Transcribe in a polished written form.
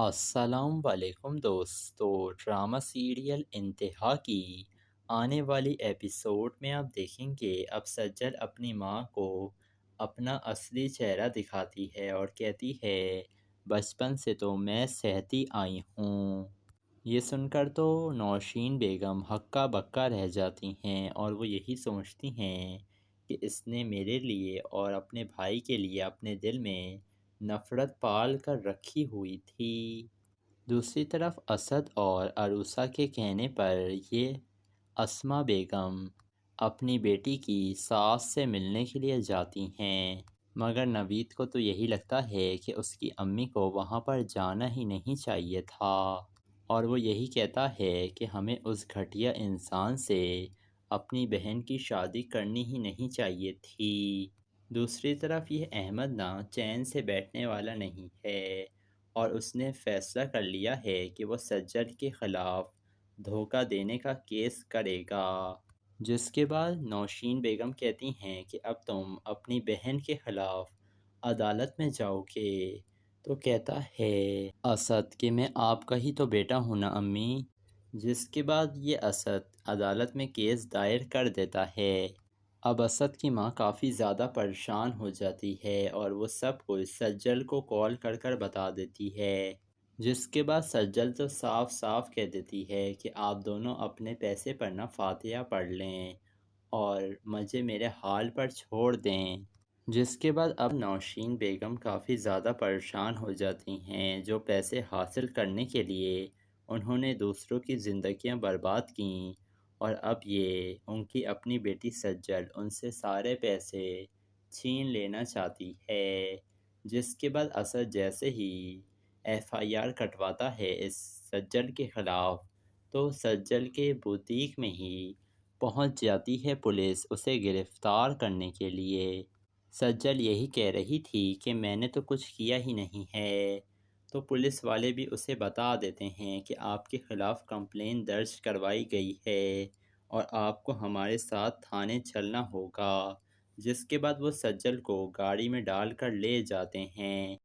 السلام علیکم دوستو، ڈرامہ سیریل انتہا کی آنے والی ایپیسوڈ میں آپ دیکھیں گے اب سجل اپنی ماں کو اپنا اصلی چہرہ دکھاتی ہے اور کہتی ہے بچپن سے تو میں سہتی آئی ہوں۔ یہ سن کر تو نوشین بیگم ہکا بکا رہ جاتی ہیں اور وہ یہی سوچتی ہیں کہ اس نے میرے لیے اور اپنے بھائی کے لیے اپنے دل میں نفرت پال کر رکھی ہوئی تھی۔ دوسری طرف اسد اور عروسہ کے کہنے پر یہ اسما بیگم اپنی بیٹی کی ساس سے ملنے کے لیے جاتی ہیں، مگر نوید کو تو یہی لگتا ہے کہ اس کی امی کو وہاں پر جانا ہی نہیں چاہیے تھا اور وہ یہی کہتا ہے کہ ہمیں اس گھٹیا انسان سے اپنی بہن کی شادی کرنی ہی نہیں چاہیے تھی۔ دوسری طرف یہ احمد نا چین سے بیٹھنے والا نہیں ہے اور اس نے فیصلہ کر لیا ہے کہ وہ سجل کے خلاف دھوکہ دینے کا کیس کرے گا، جس کے بعد نوشین بیگم کہتی ہیں کہ اب تم اپنی بہن کے خلاف عدالت میں جاؤ گے، تو کہتا ہے اسد کہ میں آپ کا ہی تو بیٹا ہوں نا امی، جس کے بعد یہ اسد عدالت میں کیس دائر کر دیتا ہے۔ اب اسد کی ماں کافی زیادہ پریشان ہو جاتی ہے اور وہ سب کچھ سجل کو کال کر کر بتا دیتی ہے، جس کے بعد سجل تو صاف صاف کہہ دیتی ہے کہ آپ دونوں اپنے پیسے پر نہ فاتحہ پڑھ لیں اور مجھے میرے حال پر چھوڑ دیں، جس کے بعد اب نوشین بیگم کافی زیادہ پریشان ہو جاتی ہیں، جو پیسے حاصل کرنے کے لیے انہوں نے دوسروں کی زندگیاں برباد کیں اور اب یہ ان کی اپنی بیٹی سجل ان سے سارے پیسے چھین لینا چاہتی ہے، جس کے بعد اسد جیسے ہی ایف آئی آر کٹواتا ہے اس سجل کے خلاف، تو سجل کے بوتیک میں ہی پہنچ جاتی ہے پولیس اسے گرفتار کرنے کے لیے۔ سجل یہی کہہ رہی تھی کہ میں نے تو کچھ کیا ہی نہیں ہے، تو پولیس والے بھی اسے بتا دیتے ہیں کہ آپ کے خلاف کمپلین درج کروائی گئی ہے اور آپ کو ہمارے ساتھ تھانے چلنا ہوگا، جس کے بعد وہ سجل کو گاڑی میں ڈال کر لے جاتے ہیں۔